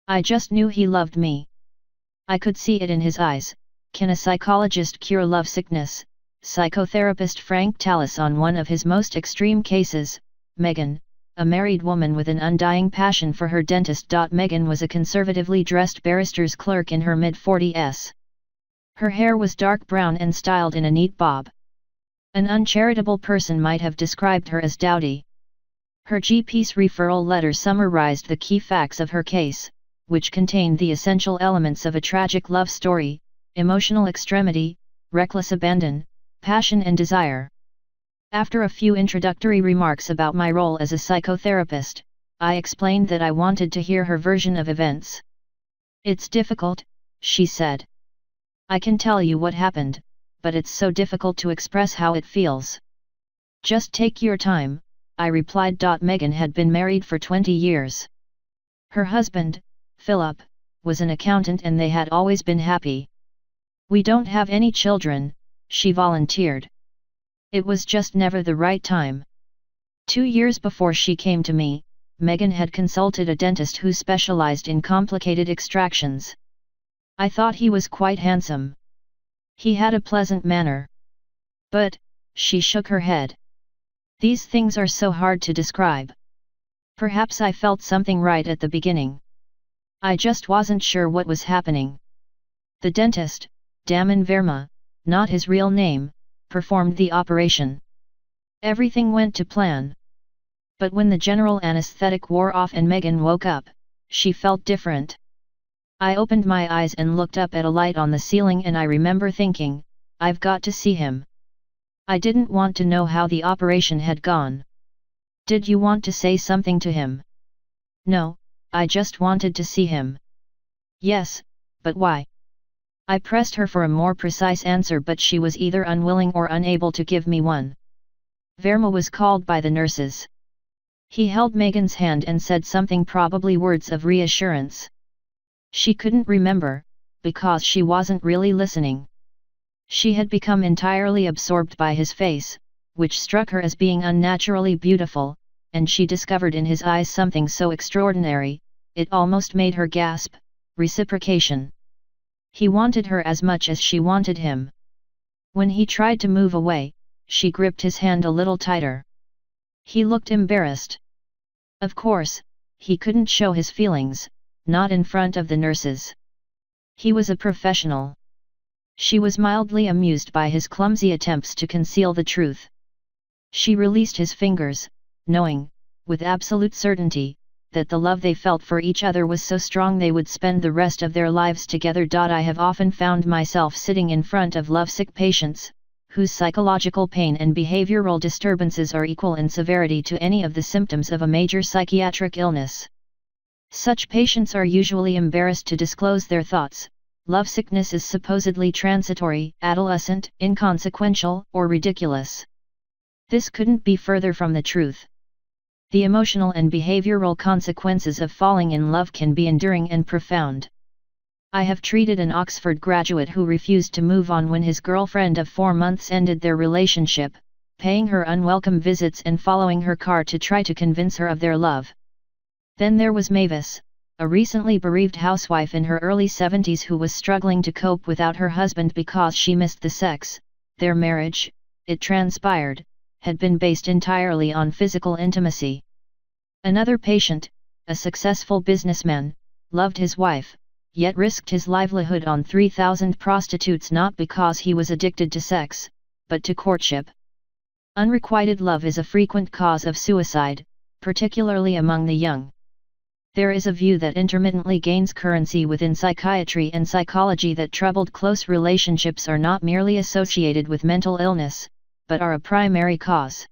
I just knew he loved me. I could see it in his eyes. Can a psychologist cure lovesickness? Psychotherapist Frank Tallis on one of his most extreme cases, Megan, a married woman with an undying passion for her dentist. Megan was a conservatively dressed barrister's clerk in her mid-40s. Her hair was dark brown and styled in a neat bob. An uncharitable person might have described her as dowdy. Her GP's referral letter summarized the key facts of her case, which contained the essential elements of a tragic love story: emotional extremity, reckless abandon, passion and desire. After a few introductory remarks about my role as a psychotherapist, I explained that I wanted to hear her version of events. "It's difficult," she said. "I can tell you what happened, but it's so difficult to express how it feels." "Just take your time," I replied. Megan had been married for 20 years. Her husband, Philip, was an accountant and they had always been happy. "We don't have any children," she volunteered. "It was just never the right time." 2 years before she came to me, Megan had consulted a dentist who specialized in complicated extractions. I thought he was quite handsome. He had a pleasant manner. But, she shook her head. "These things are so hard to describe. Perhaps I felt something right at the beginning. I just wasn't sure what was happening." The dentist, Daman Verma, not his real name, performed the operation. Everything went to plan. But when the general anesthetic wore off and Megan woke up, she felt different. I opened my eyes and looked up at a light on the ceiling and I remember thinking, "I've got to see him." I didn't want to know how the operation had gone. "Did you want to say something to him?" "No, I just wanted to see him." "Yes, but why?" I pressed her for a more precise answer, but she was either unwilling or unable to give me one. Verma was called by the nurses. He held Megan's hand and said something, probably words of reassurance. She couldn't remember, because she wasn't really listening. She had become entirely absorbed by his face, which struck her as being unnaturally beautiful, and she discovered in his eyes something so extraordinary, it almost made her gasp: reciprocation. He wanted her as much as she wanted him. When he tried to move away, she gripped his hand a little tighter. He looked embarrassed. Of course, he couldn't show his feelings, not in front of the nurses. He was a professional. She was mildly amused by his clumsy attempts to conceal the truth. She released his fingers, knowing, with absolute certainty, that the love they felt for each other was so strong they would spend the rest of their lives together. I have often found myself sitting in front of lovesick patients, whose psychological pain and behavioral disturbances are equal in severity to any of the symptoms of a major psychiatric illness. Such patients are usually embarrassed to disclose their thoughts. Lovesickness is supposedly transitory, adolescent, inconsequential, or ridiculous. This couldn't be further from the truth. The emotional and behavioral consequences of falling in love can be enduring and profound. I have treated an Oxford graduate who refused to move on when his girlfriend of 4 months ended their relationship, paying her unwelcome visits and following her car to try to convince her of their love. Then there was Mavis, a recently bereaved housewife in her early 70s who was struggling to cope without her husband because she missed the sex. Their marriage, it transpired, had been based entirely on physical intimacy. Another patient, a successful businessman, loved his wife, yet risked his livelihood on 3,000 prostitutes not because he was addicted to sex, but to courtship. Unrequited love is a frequent cause of suicide, particularly among the young. There is a view that intermittently gains currency within psychiatry and psychology that troubled close relationships are not merely associated with mental illness, but are a primary cause.